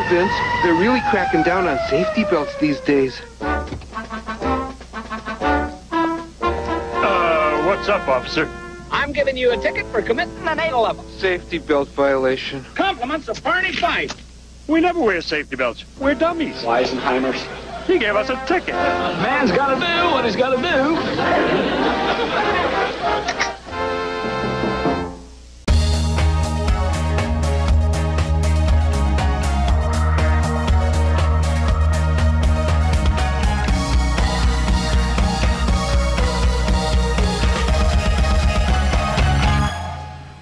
Vince. They're really cracking down on safety belts these days. What's up, officer? I'm giving you a ticket for committing an 811. Safety belt violation. Compliments of Barney Fife. We never wear safety belts. We're dummies. Weisenheimers. He gave us a ticket. Man's got to do what he's got to do.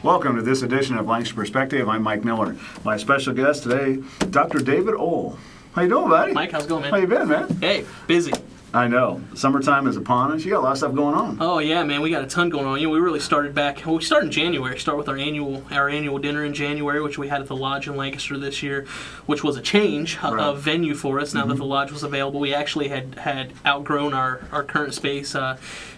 Welcome to this edition of Lancaster Perspective. I'm Mike Miller. My special guest today, Dr. David Ohl. How you doing, buddy? Mike, how's it going, man? How you been, man? Hey, busy. I know. Summertime is upon us. You got a lot of stuff going on. Oh yeah, man, we got a ton going on. You know, we really started back. Well, we started in January. Start with our annual dinner in January, which we had at the Lodge in Lancaster this year, which was a change of venue for us. Now that the Lodge was available, we actually had outgrown our current space,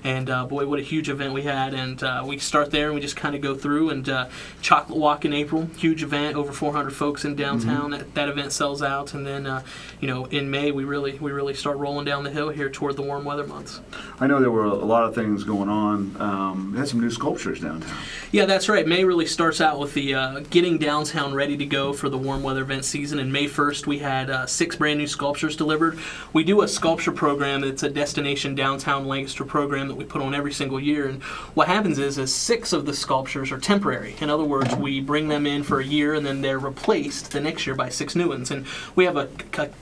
and boy, what a huge event we had. And we start there and we just kind of go through and Chocolate Walk in April, huge event, over 400 folks in downtown. That event sells out, and then in May we really start rolling down the hill here toward the warm weather months. I know there were a lot of things going on. Had some new sculptures downtown. Yeah, that's right. May really starts out with the getting downtown ready to go for the warm weather event season. And May 1st, we had 6 brand new sculptures delivered. We do a sculpture program. It's a Destination Downtown Lancaster program that we put on every single year. And what happens is 6 of the sculptures are temporary. In other words, we bring them in for a year and then they're replaced the next year by 6 new ones. And we have a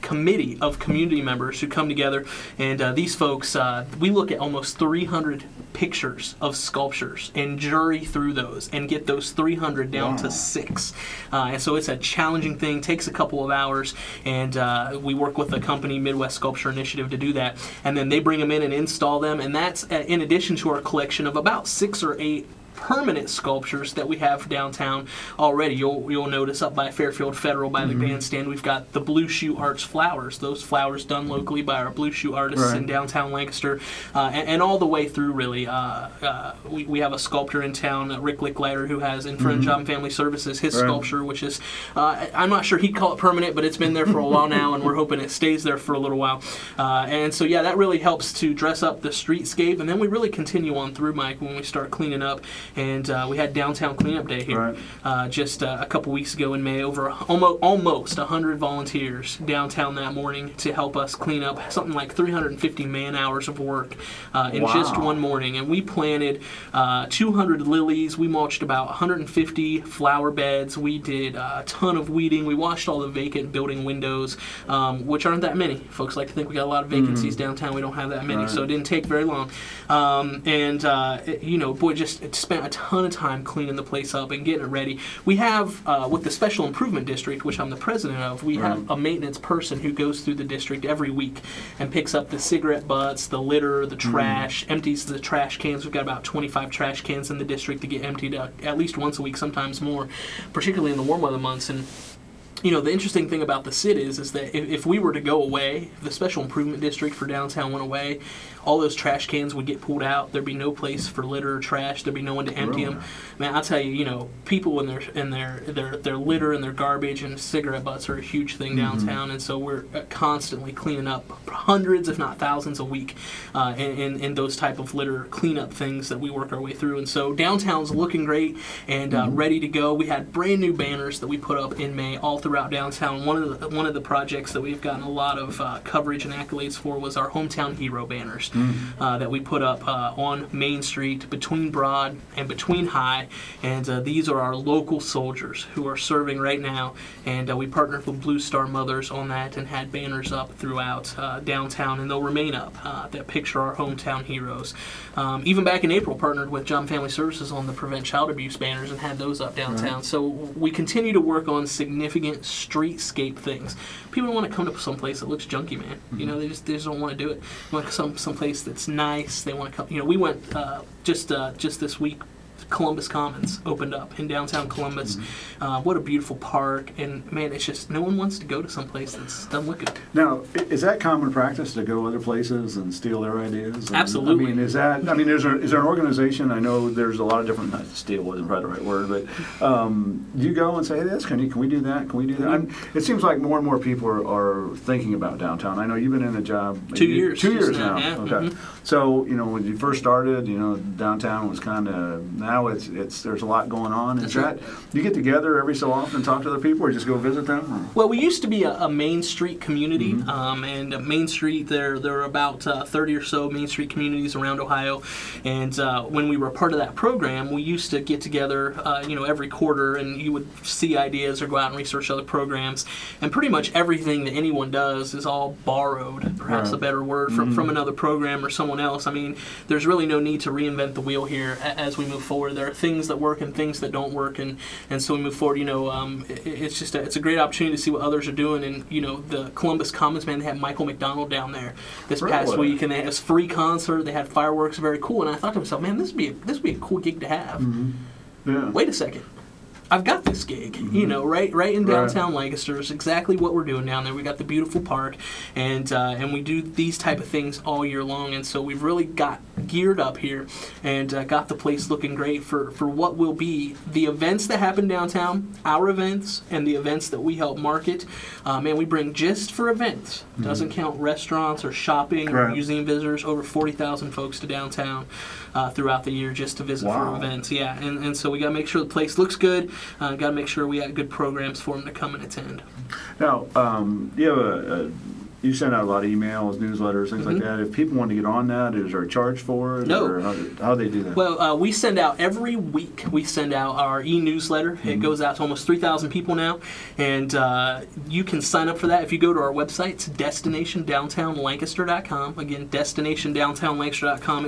committee of community members who come together. And these folks, we look at almost 300 pictures of sculptures and jury through those and get those 300 down to 6. And so it's a challenging thing, takes a couple of hours, and we work with the company Midwest Sculpture Initiative to do that. And then they bring them in and install them, and that's in addition to our collection of about 6 or 8 permanent sculptures that we have downtown already. You'll notice up by Fairfield Federal by the bandstand, we've got the Blue Shoe Arts flowers. Those flowers done locally by our Blue Shoe artists in downtown Lancaster, and all the way through really. We have a sculptor in town, Rick Licklider, who has in front of Job and Family Services his sculpture, which is I'm not sure he'd call it permanent, but it's been there for a while now, and we're hoping it stays there for a little while. And so yeah, that really helps to dress up the streetscape, and then we really continue on through, Mike, when we start cleaning up. And we had Downtown Cleanup Day here just a couple weeks ago in May. Over almost 100 volunteers downtown that morning to help us clean up something like 350 man-hours of work in just one morning. And we planted 200 lilies. We mulched about 150 flower beds. We did a ton of weeding. We washed all the vacant building windows, which aren't that many. Folks like to think we got a lot of vacancies downtown. We don't have that many, so it didn't take very long. Boy, just spent a ton of time cleaning the place up and getting it ready. We have, with the Special Improvement District, which I'm the president of, we have a maintenance person who goes through the district every week and picks up the cigarette butts, the litter, the trash, empties the trash cans. We've got about 25 trash cans in the district to get emptied at least once a week, sometimes more, particularly in the warm weather months. And the interesting thing about the CID is that if we were to go away, if the Special Improvement District for downtown went away, all those trash cans would get pulled out. There'd be no place for litter or trash. There'd be no one to empty them. Man, I'll tell you, people and their litter and their garbage and cigarette butts are a huge thing downtown, and so we're constantly cleaning up hundreds, if not thousands, a week in those type of litter cleanup things that we work our way through. And so downtown's looking great and ready to go. We had brand new banners that we put up in May all throughout downtown. One of the projects that we've gotten a lot of coverage and accolades for was our Hometown Hero banners. That we put up on Main Street between Broad and between High, and these are our local soldiers who are serving right now, and we partnered with Blue Star Mothers on that and had banners up throughout downtown, and they'll remain up that picture our hometown heroes. Even back in April, partnered with Job and Family Services on the Prevent Child Abuse banners and had those up downtown. So we continue to work on significant streetscape things. People don't want to come to some place that looks junky, man. They just don't want to do it. They want some place that's nice. They want to come. We went just this week Columbus Commons opened up in downtown Columbus. What a beautiful park, and man, it's just no one wants to go to some place that doesn't look good. Now, is that common practice to go other places and steal their ideas? And, Absolutely. I mean, is there an organization? I know there's a lot of different. Not steal wasn't probably the right word, but you go and say, "Hey, can we do that? Can we do that?" It seems like more and more people are thinking about downtown. I know you've been in the job 2 years. 2 years now. Yeah. Okay. So when you first started, downtown was kind of, now it's there's a lot going on. Is that you get together every so often and talk to other people, or just go visit them? Or? Well, we used to be a Main Street community, and Main Street, there are about 30 or so Main Street communities around Ohio, and when we were part of that program, we used to get together, every quarter, and you would see ideas or go out and research other programs, and pretty much everything that anyone does is all borrowed, perhaps a better word, from another program or someone else. I mean, there's really no need to reinvent the wheel here as we move forward. There are things that work and things that don't work, and so we move forward. It's just it's a great opportunity to see what others are doing. And the Columbus Commons, man, they had Michael McDonald down there this past week, and they had a free concert. They had fireworks, very cool. And I thought to myself, man, this would be a cool gig to have. Yeah. Wait a second. I've got this gig, right in downtown Lancaster. It's exactly what we're doing down there. We got the beautiful park, and we do these type of things all year long. And so we've really got geared up here and got the place looking great for what will be the events that happen downtown, our events, and the events that we help market. Man, we bring just for events, doesn't count restaurants or shopping or museum visitors, over 40,000 folks to downtown throughout the year just to visit for events. Yeah, and so we got to make sure the place looks good. Got to make sure we got good programs for them to come and attend. Now, you send out a lot of emails, newsletters, things like that. If people want to get on that, is there a charge for it? No. Or how do they do that? Well, we send out every week. We send out our e-newsletter. It goes out to almost 3,000 people now, and you can sign up for that if you go to our website. It's destinationdowntownlancaster.com. Again, destinationdowntownlancaster.com.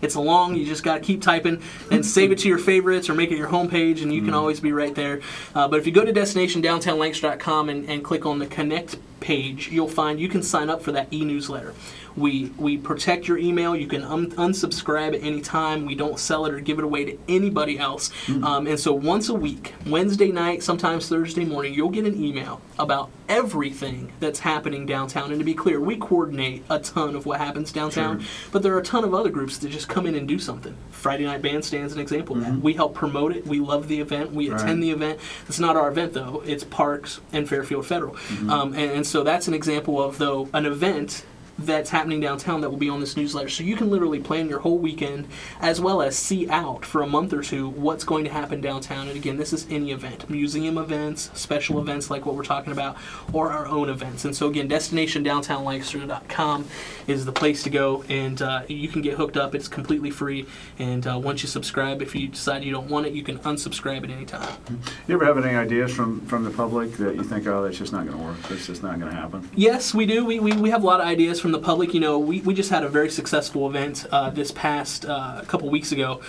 It's long. You just got to keep typing and save it to your favorites or make it your homepage, and you can always be right there. But if you go to destinationdowntownlancaster.com and click on the Connect page, you'll find you can sign up for that e-newsletter. We protect your email. You can unsubscribe at any time. We don't sell it or give it away to anybody else. And so once a week, Wednesday night, sometimes Thursday morning, you'll get an email about everything that's happening downtown. And to be clear, we coordinate a ton of what happens downtown, but there are a ton of other groups that just come in and do something. Friday Night Bandstand's an example of that. We help promote it. We love the event. We attend the event. It's not our event, though. It's Parks and Fairfield Federal. And so that's an example of, though, an event that's happening downtown that will be on this newsletter. So you can literally plan your whole weekend as well as see out for a month or two what's going to happen downtown. And again, this is any event, museum events, special events like what we're talking about, or our own events. And so again, destinationdowntownlancaster.com is the place to go, and you can get hooked up. It's completely free. And once you subscribe, if you decide you don't want it, you can unsubscribe at any time. You ever have any ideas from the public that you think, oh, that's just not going to work, that's just not going to happen? Yes, we do. We have a lot of ideas from the public. We just had a very successful event this past couple weeks ago.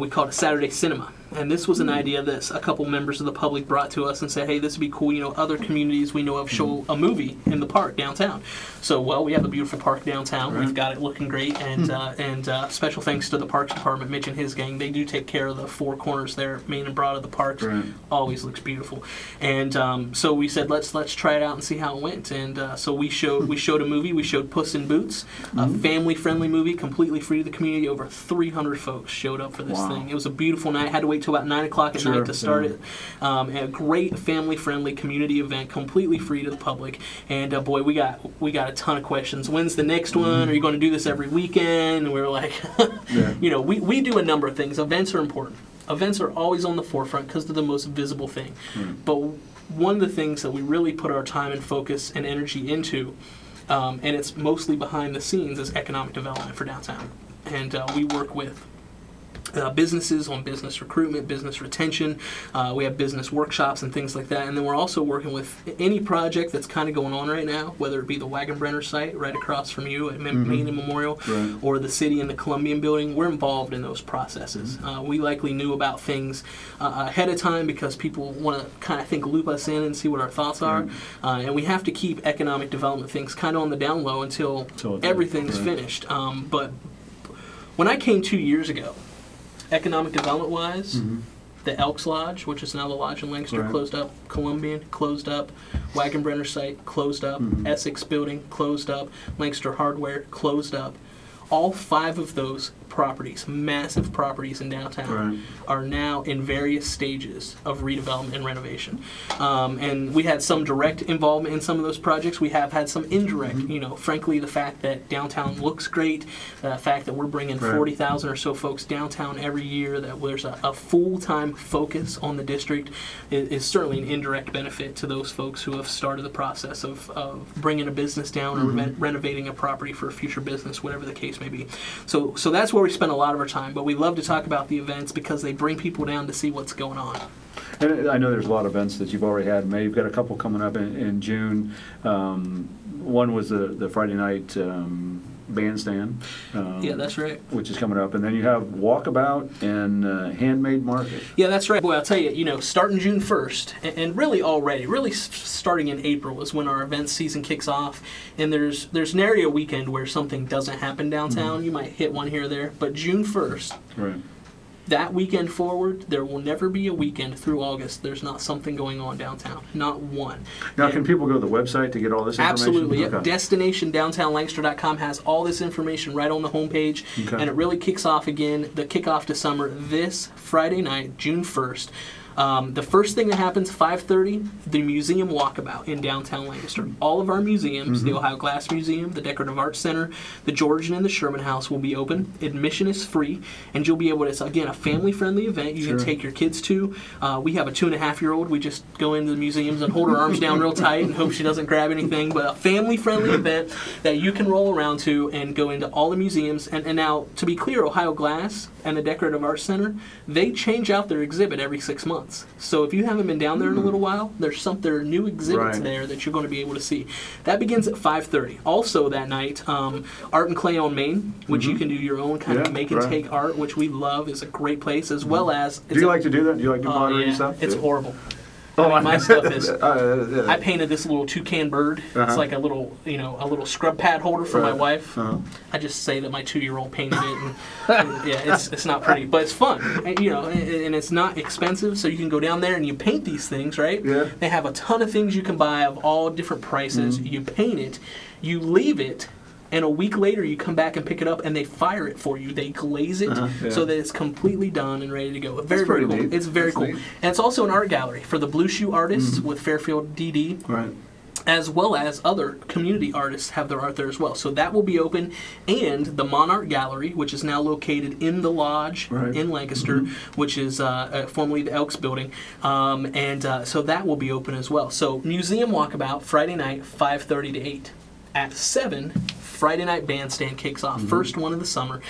We called it Saturday Cinema. And this was an idea that a couple members of the public brought to us and said, hey, this would be cool. Other communities we know of show a movie in the park downtown. So, we have a beautiful park downtown. We've got it looking great. And special thanks to the Parks Department, Mitch and his gang. They do take care of the four corners there, main and broad of the parks. Always looks beautiful. And so we said, let's try it out and see how it went. And so we showed a movie. We showed Puss in Boots, a family-friendly movie, completely free to the community. Over 300 folks showed up for this thing. It was a beautiful night. Had to wait till about 9 o'clock at night to start it. A great family-friendly community event, completely free to the public. And boy, we got a ton of questions. When's the next one? Are you going to do this every weekend? And we were like, we do a number of things. Events are important. Events are always on the forefront because they're the most visible thing. But one of the things that we really put our time and focus and energy into, and it's mostly behind the scenes, is economic development for downtown. And we work with businesses on business recruitment, business retention. We have business workshops and things like that. And then we're also working with any project that's kind of going on right now, whether it be the Wagenbrenner site right across from you at Main and Memorial, or the city and the Columbian building. We're involved in those processes. We likely knew about things ahead of time because people want to kind of loop us in and see what our thoughts are. And we have to keep economic development things kind of on the down low until everything's finished. But when I came 2 years ago, economic development-wise, the Elks Lodge, which is now the Lodge in Lancaster, Right. closed up. Columbian, closed up. Wagonbrenner site, closed up. Essex Building, closed up. Lancaster Hardware, closed up. All 5 of those properties, massive properties in downtown, Right. are now in various stages of redevelopment and renovation. And we had some direct involvement in some of those projects. We have had some indirect, frankly, the fact that downtown looks great, the fact that we're bringing Right. 40,000 or so folks downtown every year, that there's a full-time focus on the district is certainly an indirect benefit to those folks who have started the process of bringing a business down or renovating a property for a future business, whatever the case may be. So that's where we spend a lot of our time, but we love to talk about the events because they bring people down to see what's going on. And I know there's a lot of events that you've already had. Maybe you've got a couple coming up in June. One was the Friday night bandstand. Yeah, that's right. Which is coming up. And then you have Walkabout and Handmade Market. Yeah, that's right. Boy, I'll tell you, starting June 1st, and really already, starting in April is when our event season kicks off. And there's nary a weekend where something doesn't happen downtown. You might hit one here or there. But June 1st, Right. that weekend forward, there will never be a weekend through August there's not something going on downtown. Not one. Now, And can people go to the website to get all this information? absolutely. Yep. Okay. DestinationDowntownLancaster.com has all this information right on the homepage. Okay. And it really kicks off again, the kickoff to summer, this Friday night, June 1st. The first thing that happens, 5:30, the museum walkabout in downtown Lancaster. All of our museums, the Ohio Glass Museum, the Decorative Arts Center, the Georgian, and the Sherman House will be open. Admission is free, and you'll be able to, it's again a family-friendly event you can take your kids to. We have a 2.5-year-old. We just go into the museums and hold her arms down real tight and hope she doesn't grab anything, but a family-friendly event that you can roll around to and go into all the museums. And now, to be clear, Ohio Glass and the Decorative Arts Center, they change out their exhibit every 6 months. So if you haven't been down there in a little while, there are new exhibits Right. there that you're going to be able to see. That begins at 5:30. Also that night, Art and Clay on Main, which you can do your own kind Yeah, of make and right. take art, which we love, is a great place, as well as... Do you like to do that? Do you like to do pottery and stuff? It's too? horrible. Oh, I mean, my stuff is... yeah. I painted this little toucan bird. It's like a little, a little scrub pad holder for my Right. wife. Uh-huh. I just say that my 2-year-old painted it, and yeah, it's not pretty, but it's fun, and, and it's not expensive. So you can go down there and you paint these things, right? Yeah. They have a ton of things you can buy of all different prices. You paint it, you leave it. And a week later, you come back and pick it up, and they fire it for you. They glaze it yeah. so that it's completely done and ready to go. Very, very pretty cool. neat. It's very That's cool. neat. And it's also an art gallery for the Blue Shoe artists with Fairfield DD, Right. as well as other community artists have their art there as well. So that will be open. And the Monarch Gallery, which is now located in the Lodge Right. in Lancaster, which is formerly the Elks Building. So that will be open as well. So Museum Walkabout, Friday night, 5:30 to 8. At 7, Friday night bandstand kicks off. First one of the summer.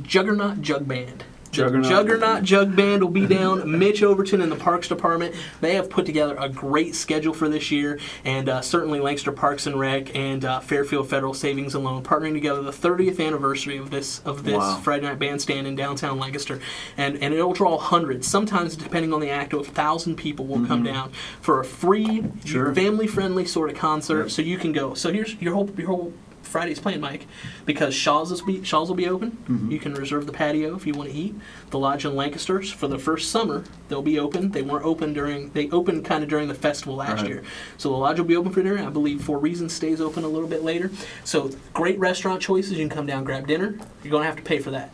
Juggernaut Jug Band. Juggernaut Jug Band will be down. Mitch Overton in the Parks Department. They have put together a great schedule for this year, and certainly Lancaster Parks and Rec and Fairfield Federal Savings and Loan partnering together the 30th anniversary of this Wow. Friday night bandstand in downtown Lancaster, and it'll draw hundreds. Sometimes, depending on the act, 1,000 people will come down for a free, Sure. family-friendly sort of concert. Yep. So you can go. So here's your whole Friday's plan, Mike, because Shaw's will be open. You can reserve the patio if you want to eat. The Lodge in Lancaster, for the first summer, they'll be open. They weren't open they opened kind of during the festival last Right. year. So the Lodge will be open for dinner. I believe Four Reasons stays open a little bit later. So great restaurant choices. You can come down, grab dinner. You're going to have to pay for that.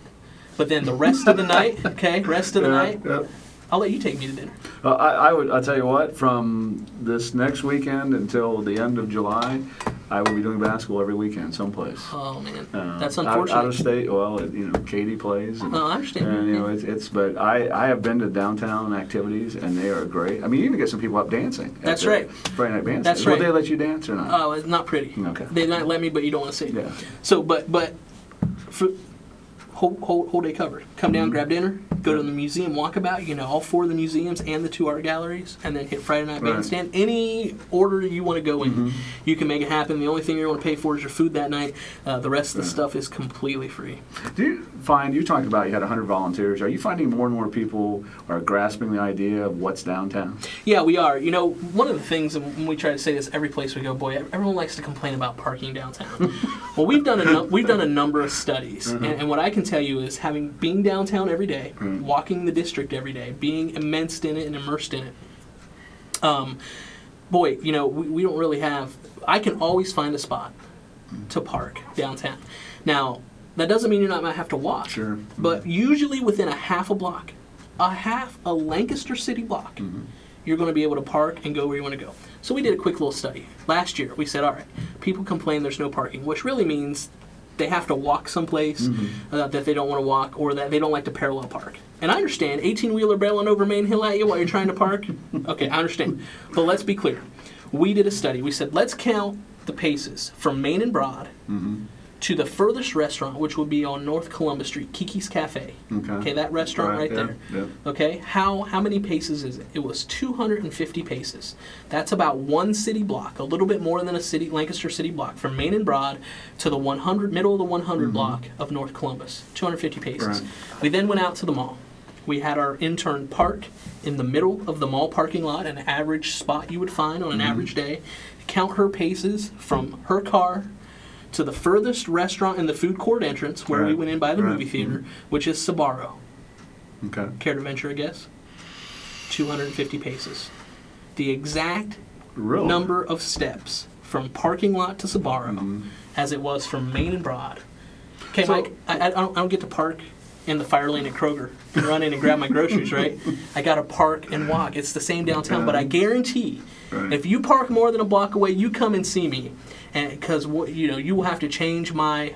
But then the rest of the night, night, Yeah. I'll let you take me to dinner. I'll tell you what, from this next weekend until the end of July, I will be doing basketball every weekend someplace. Oh, man. That's Out unfortunate. of state, well, Katie plays. And, Oh, I understand. and Yeah. but I have been to downtown activities, and they are great. I mean, you even get some people up dancing. at That's the right. Friday night bandstand. That's Will right. they let you dance or not? Oh, it's not pretty. Okay. They might let me, but you don't want to see it. Yeah. So, but for whole day covered. Come down, grab dinner, go to the museum walkabout. All 4 of the museums and the 2 art galleries, and then hit Friday night Right. bandstand. Any order you want to go in, you can make it happen. The only thing you're going to pay for is your food that night. The rest of the stuff is completely free. Do you find, you talked about you had 100 volunteers. Are you finding more and more people are grasping the idea of what's downtown? Yeah, we are. One of the things, and we try to say this every place we go, boy, everyone likes to complain about parking downtown. Well, we've done a number of studies, and what I can tell tell you is being downtown every day, walking the district every day, being immersed in it and immersed in it. Boy, we don't really have. I can always find a spot to park downtown. Now, that doesn't mean you're not going to have to walk. Sure. But usually within a Lancaster city block, you're going to be able to park and go where you want to go. So we did a quick little study. Last year, we said, all right, people complain there's no parking, which really means they have to walk someplace that they don't want to walk, or that they don't like to parallel park. And I understand, 18-wheeler barreling over Main Hill at you while you're trying to park. Okay, I understand. But let's be clear. We did a study. We said, let's count the paces from Main and Broad to the furthest restaurant, which would be on North Columbus Street, Kiki's Cafe. Okay, that restaurant right there. Yeah. Okay, how many paces is it? It was 250 paces. That's about one city block, a little bit more than a Lancaster city block, from Main and Broad to the middle of the 100 block of North Columbus. 250 paces. Right. We then went out to the mall. We had our intern park in the middle of the mall parking lot, an average spot you would find on an average day. Count her paces from her car to the furthest restaurant in the food court entrance, where we went in by the movie theater, which is Sbarro. Okay. Care to venture a guess? 250 paces. The exact number of steps from parking lot to Sbarro as it was from Main and Broad. Okay, so, Mike, I don't get to park in the fire lane at Kroger and run in and grab my groceries, right? I got to park and walk. It's the same downtown, but I guarantee if you park more than a block away, you come and see me, and because you will have to change my.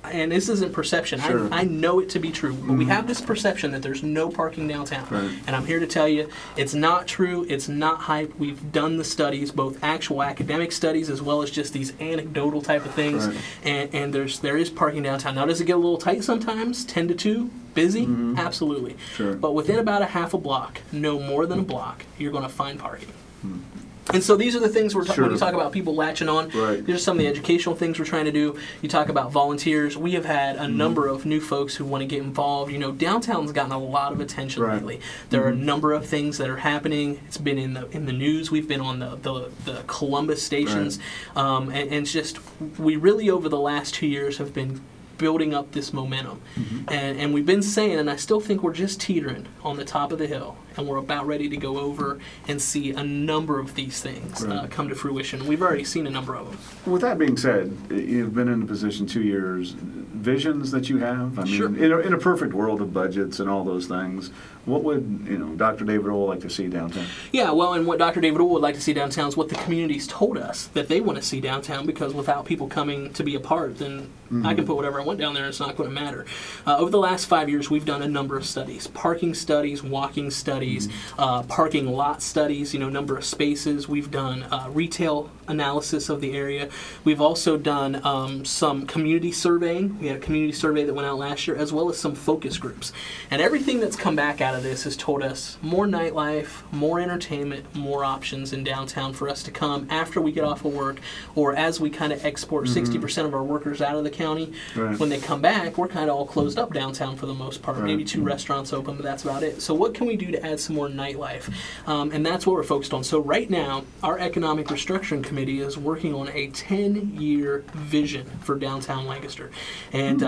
And this isn't perception. Sure. I know it to be true, but we have this perception that there's no parking downtown. Right. And I'm here to tell you, it's not true. It's not hype. We've done the studies, both actual academic studies as well as just these anecdotal type of things. Right. And there is parking downtown. Now, does it get a little tight sometimes? 10 to 2? Busy? Absolutely. Sure. But within about a half a block, no more than a block, you're going to find parking. And so these are the things when you talk about people latching on. Right. These are some of the educational things we're trying to do. You talk about volunteers. We have had a number of new folks who want to get involved. Downtown's gotten a lot of attention lately. There are a number of things that are happening. It's been in the news. We've been on the Columbus stations. And it's just, we really over the last 2 years have been building up this momentum. And we've been saying, and I still think we're just teetering on the top of the hill, and we're about ready to go over and see a number of these things come to fruition. We've already seen a number of them. With that being said, you've been in the position 2 years. Visions that you have? I mean, in a perfect world of budgets and all those things, what would Dr. David Ohl like to see downtown? Yeah, well, and what Dr. David Ohl would like to see downtown is what the community's told us that they want to see downtown, because without people coming to be a part, then I can put whatever I want down there and it's not going to matter. Over the last 5 years, we've done a number of studies. Parking studies, walking studies, parking lot studies, number of spaces. We've done retail analysis of the area. We've also done some community surveying. We had a community survey that went out last year, as well as some focus groups. And everything that's come back out of this has told us more nightlife, more entertainment, more options in downtown for us to come after we get off of work, or as we kind of export 60% of our workers out of the county. When they come back, we're kind of all closed up downtown for the most part. Maybe 2 restaurants open, but that's about it. So what can we do to add some more nightlife? And that's what we're focused on. So right now, our Economic Restructuring Committee is working on a 10-year vision for downtown Lancaster. And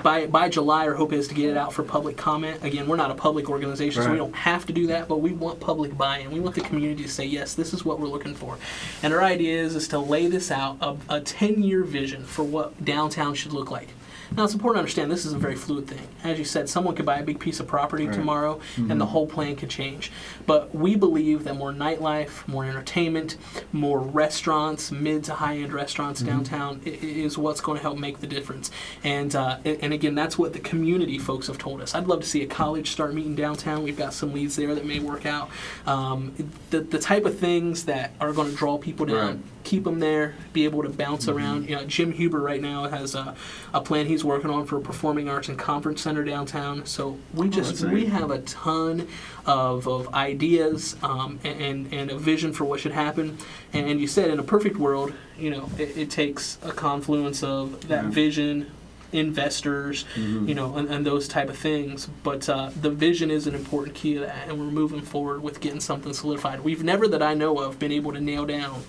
by July, our hope is to get it out for public comment. Again, we're not a public organization, so we don't have to do that, but we want public buy-in. We want the community to say, yes, this is what we're looking for. And our idea is to lay this out, a 10-year vision for what downtown should look like. Now, it's important to understand this is a very fluid thing. As you said, someone could buy a big piece of property tomorrow, and the whole plan could change. But we believe that more nightlife, more entertainment, more restaurants, mid to high-end restaurants downtown is what's going to help make the difference. And again, that's what the community folks have told us. I'd love to see a college start meeting downtown. We've got some leads there that may work out. The type of things that are going to draw people down, keep them there, be able to bounce around. Jim Huber right now has a plan he's working on for a performing arts and conference center downtown. So we have a ton of ideas and a vision for what should happen. And you said in a perfect world, it takes a confluence of that vision, investors, and those type of things. But the vision is an important key to that, and we're moving forward with getting something solidified. We've never, that I know of, been able to nail down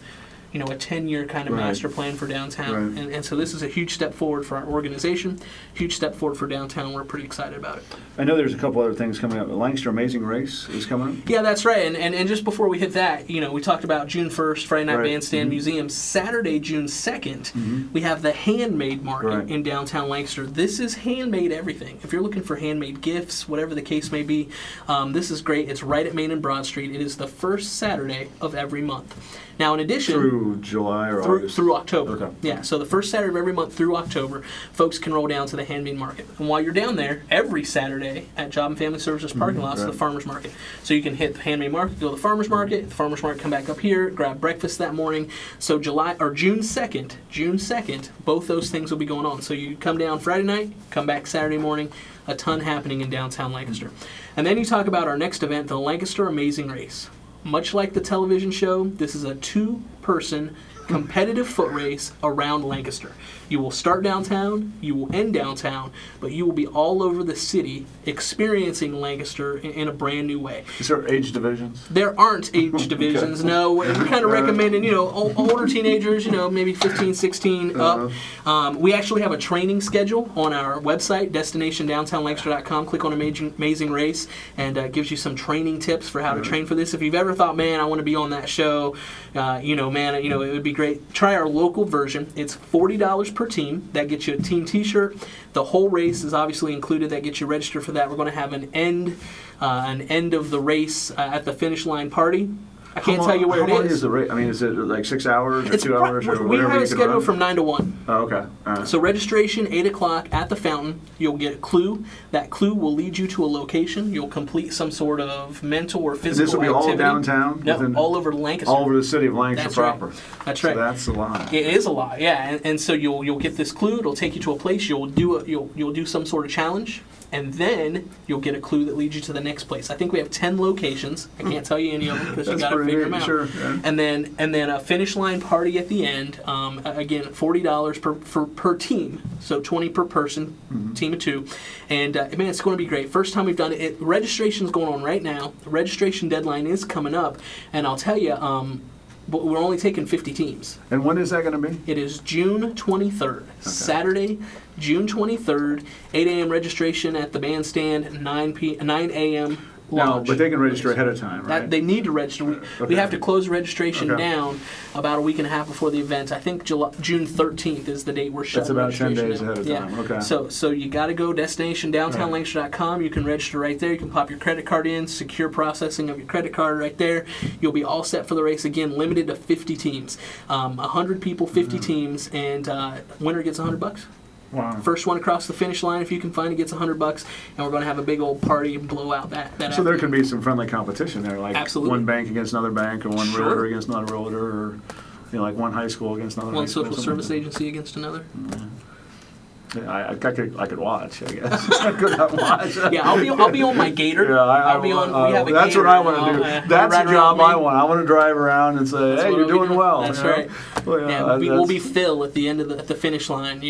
a 10-year kind of master plan for downtown. And so this is a huge step forward for our organization, huge step forward for downtown. We're pretty excited about it. I know there's a couple other things coming up. Lancaster Amazing Race is coming up. Yeah, that's right. And just before we hit that, we talked about June 1st, Friday Night Bandstand Museum. Saturday, June 2nd, we have the Handmade Market in downtown Lancaster. This is handmade everything. If you're looking for handmade gifts, whatever the case may be, this is great. It's right at Main and Broad Street. It is the first Saturday of every month. Now, in addition... Through July or August? Through October. Okay. Yeah, so the first Saturday of every month through October, folks can roll down to the Handmade Market. And while you're down there, every Saturday at Job and Family Services parking lots is the Farmers Market. So you can hit the Handmade Market, go to the Farmers Market, come back up here, grab breakfast that morning. So June 2nd, both those things will be going on. So you come down Friday night, come back Saturday morning, a ton happening in downtown Lancaster. And then you talk about our next event, the Lancaster Amazing Race. Much like the television show, this is a two-person competitive foot race around Lancaster. You will start downtown, you will end downtown, but you will be all over the city experiencing Lancaster in a brand new way. Is there age divisions? There aren't age divisions, no. We're kind of recommending, older teenagers, maybe 15, 16 up. We actually have a training schedule on our website, destinationdowntownlancaster.com. Click on Amazing Race, and gives you some training tips for how to train for this. If you've ever thought, man, I want to be on that show, it would be great. Try our local version. It's $40 per team. That gets you a team T-shirt. The whole race is obviously included. That gets you registered for that. We're going to have an end of the race at the finish line party. I can't tell you where it is. How long is the race? I mean, is it like 6 hours or 2 hours or whatever? We have it scheduled from 9 to 1. Oh, okay. All right. So registration, 8 o'clock at the fountain. You'll get a clue. That clue will lead you to a location. You'll complete some sort of mental or physical activity. This will be all downtown? No, all over Lancaster. All over the city of Lancaster proper. Right. That's right. So that's a lot. It is a lot, yeah. And so you'll get this clue. It'll take you to a place. You'll do some sort of challenge. And then you'll get a clue that leads you to the next place. I think we have 10 locations. I can't tell you any of them because you got to figure them out. Sure, yeah. And then a finish line party at the end. Again, $40 per team, so 20 per person, team of 2. And man, it's going to be great. First time we've done it. Registration's going on right now. The registration deadline is coming up, and I'll tell you. But we're only taking 50 teams. And when is that going to be? It is June 23rd, Saturday, June 23rd, 8 a.m. registration at the bandstand, 9 a.m. No, but they can register ahead of time, right? They need to register. We have to close registration down about a week and a half before the event. I think June 13th is the date we're shutting registration. That's about 10 days ahead of time. Okay. So you got to go destinationdowntownlancaster.com. You can register right there. You can pop your credit card in, secure processing of your credit card right there. You'll be all set for the race. Again, limited to 50 teams. 100 people, 50 teams, and winner gets $100. Wow. First one across the finish line, if you can find it, gets $100, and we're going to have a big old party and blow out that. So there can be some friendly competition there, like one bank against another bank, or one realtor against another realtor, or like one high school against another high school. One social service agency against another. Yeah. I could watch, I guess. I could not watch. Yeah, I'll be on my gator. Yeah, I'll be on. We have a that's gator, what I want to do. That's the job I want. I want to drive around and say, "Hey, you're doing well." That's right. Well, we'll be Phil at the end of the finish line.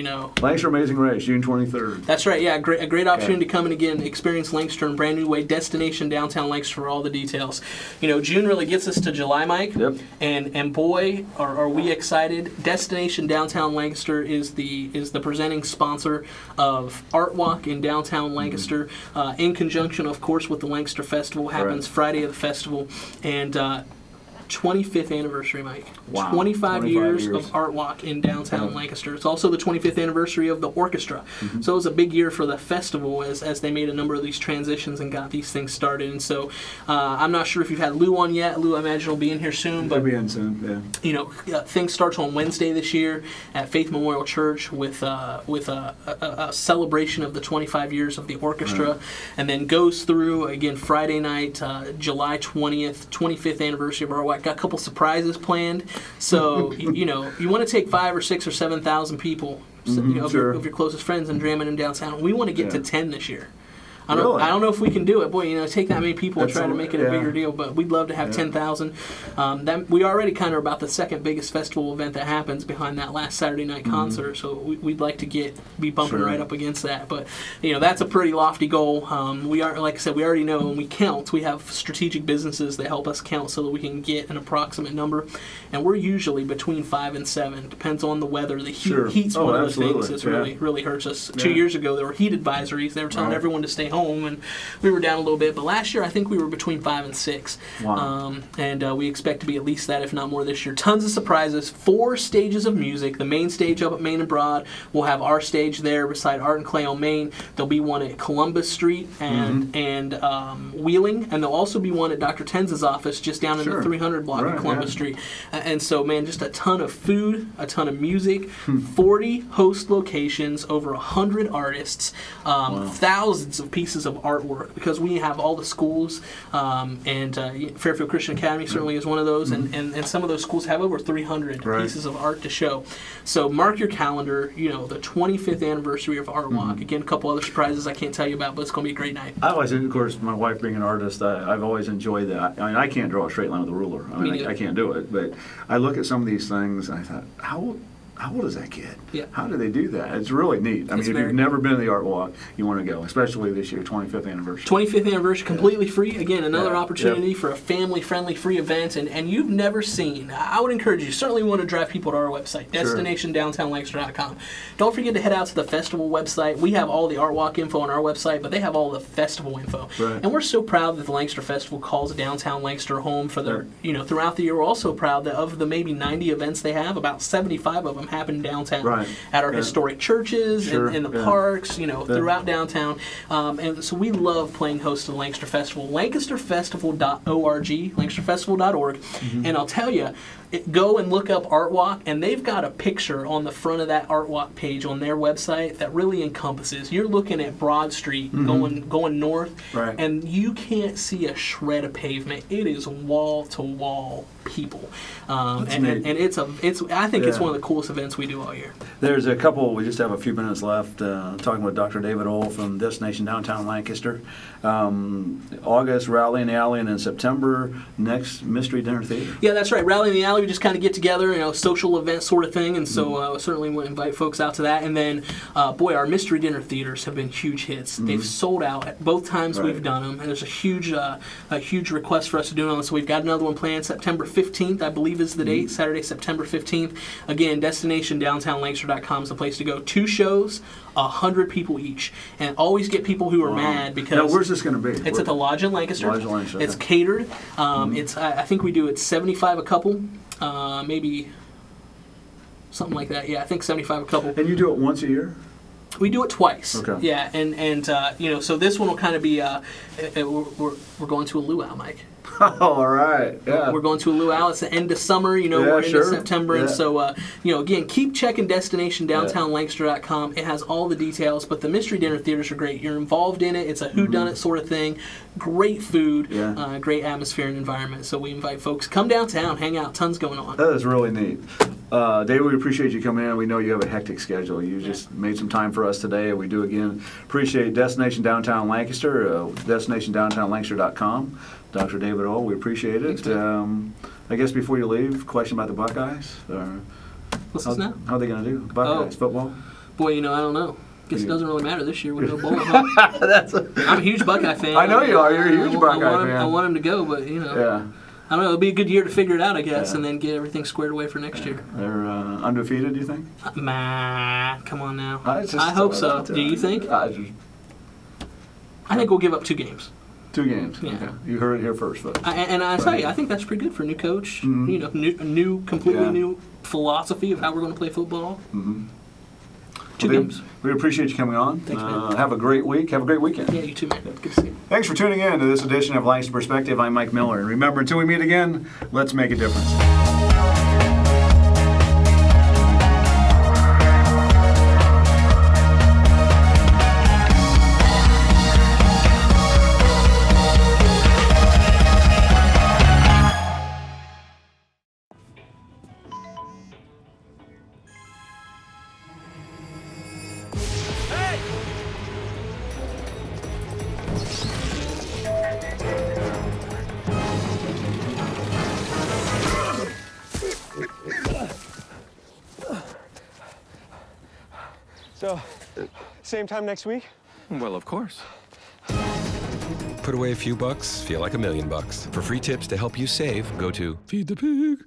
Lancaster Amazing Race, June 23rd. That's right. Yeah, a great opportunity to come and again experience Lancaster in a brand new way. Destination Downtown Lancaster for all the details. June really gets us to July, Mike. Yep. And boy, are we excited! Destination Downtown Lancaster is the presenting sponsor of Art Walk in downtown Lancaster, in conjunction, of course, with the Lancaster Festival. Happens Friday of the festival, and 25th anniversary, Mike. Wow. 25 years of Art Walk in downtown Lancaster. It's also the 25th anniversary of the orchestra. So it was a big year for the festival as they made a number of these transitions and got these things started. And so I'm not sure if you've had Lou on yet. Lou, I imagine, will be in here soon. He'll be in soon, yeah. Things starts on Wednesday this year at Faith Memorial Church with a celebration of the 25 years of the orchestra, and then goes through, again, Friday night, July 20th, 25th anniversary of Art Walk. Got a couple surprises planned, so you want to take 5,000 or 6,000 or 7,000 people, of your closest friends, and jam it in downtown. We want to get to 10 this year. I don't Really? I don't know if we can do it. Boy, take that many people and That's try to a- make it a yeah. bigger deal, but we'd love to have 10,000. That we already kind of are about the second biggest festival event that happens behind that last Saturday night concert, so we'd like to be bumping Sure. right up against that. But that's a pretty lofty goal. We are, like I said, we already know when we count. We have strategic businesses that help us count so that we can get an approximate number, and we're usually between 5 and 7. Depends on the weather. The heat, Sure. heat's Oh, one of the absolutely. things Yeah. that really hurts us. 2 Yeah. years ago, there were heat advisories. They were telling Right. everyone to stay home, and we were down a little bit. But last year, I think we were between 5 and 6. Wow. And we expect to be at least that, if not more, this year. Tons of surprises. 4 stages of music. The main stage up at Main and Broad. We'll have our stage there beside Art and Clay on Main. There'll be one at Columbus Street and Wheeling, and there'll also be one at Dr. Tenz's office just down in Sure. the 300 block Right, of Columbus yeah. Street. And so, man, just a ton of food, a ton of music, 40 host locations, over 100 artists, thousands of pieces of artwork, because we have all the schools, and Fairfield Christian Academy certainly is one of those, and some of those schools have over 300 Right. pieces of art to show. So mark your calendar, the 25th anniversary of Art Walk. Again, a couple other surprises I can't tell you about, but it's going to be a great night. I always, of course, my wife being an artist, I've always enjoyed that. I mean, I can't draw a straight line with a ruler. I Me mean, neither. I can't do it. But I look at some of these things, and I thought, how old is that kid? Yeah. How do they do that? It's really neat. I mean, It's if very you've never been to the Art Walk, you want to go, especially this year, 25th anniversary. 25th anniversary, completely free. Again, another Yeah, opportunity yep. for a family-friendly free event, and you've never seen. I would encourage you, certainly want to drive people to our website, destinationdowntownlancaster.com. Don't forget to head out to the festival website. We have all the Art Walk info on our website, but they have all the festival info. Right. And we're so proud that the Lancaster Festival calls Downtown Lancaster home for their, throughout the year. We're also proud that of the maybe 90 events they have, about 75 of them happen downtown. Right. At our Yeah. historic churches, Sure. in the Yeah. parks, throughout downtown. And so we love playing host to the Lancaster Festival. LancasterFestival.org, LancasterFestival.org. And I'll tell you, go and look up Art Walk, and they've got a picture on the front of that Art Walk page on their website that really encompasses. You're looking at Broad Street going north, Right. and you can't see a shred of pavement. It is wall to wall people, and neat. it's I think it's Yeah. one of the coolest events we do all year. There's a couple, we just have a few minutes left, talking with Dr. David Ohl from Destination Downtown Lancaster. August, Rally in the Alley, and in September, next Mystery Dinner Theater. Yeah, that's right. Rally in the Alley, we just kind of get together, social event sort of thing, and so certainly would invite folks out to that. And then, our Mystery Dinner Theaters have been huge hits. They've sold out at both times Right. we've done them, and there's a huge request for us to do them. So we've got another one planned September 15th, I believe is the date, Saturday, September 15th. Again, destinationdowntownlancaster.com is the place to go. 2 shows, 100 people each, and always get people who are mad because. Now, where's this going to be? It's at the Lodge in Lancaster. Lodge in Lancaster, It's okay. catered. It's I think we do it 75 a couple, maybe something like that. Yeah, I think 75 a couple. And you do it once a year? We do it twice. Okay. Yeah, and so this one will kind of be we're going to a luau, Mike. Oh, all right. Yeah. We're going to a luau. It's the end of summer, Yeah, we're into sure. September. And Yeah. so, again, keep checking destinationdowntownlancaster.com. It has all the details, but the Mystery Dinner Theaters are great. You're involved in it. It's a whodunit sort of thing. Great food, Yeah. great atmosphere and environment. So we invite folks, come downtown, hang out, tons going on. That is really neat. David, we appreciate you coming in. We know you have a hectic schedule. You just made some time for us today, and we do again appreciate Destination Downtown Lancaster, destinationdowntownlancaster.com. Dr. David Ohl, we appreciate it. Thanks, I guess before you leave, question about the Buckeyes. What's this now? How are they going to do? Buckeyes, football? Boy, I don't know. Guess it doesn't really matter this year with no bowl. Huh? I'm a huge Buckeye fan. I know you are. You're a huge Buckeye fan. I want him to go, but Yeah. I don't know. It'll be a good year to figure it out, I guess, Yeah. and then get everything squared away for next year. They're undefeated, do you think? Come on now. It's just- I hope so. Do you think? I think we'll give up 2 games. 2 games. Yeah. Okay. You heard it here first, folks. And I tell you, I think that's pretty good for a new coach. Completely Yeah. new philosophy of how we're going to play football. 2 Well, games. We appreciate you coming on. Thanks, man. Have a great week. Have a great weekend. Yeah, you too, man. Good to see you. Thanks for tuning in to this edition of Lancaster Perspective. I'm Mike Miller. And remember, until we meet again, let's make a difference. So, same time next week? Well, of course. Put away a few bucks, feel like $1,000,000. For free tips to help you save, go to feedthepig.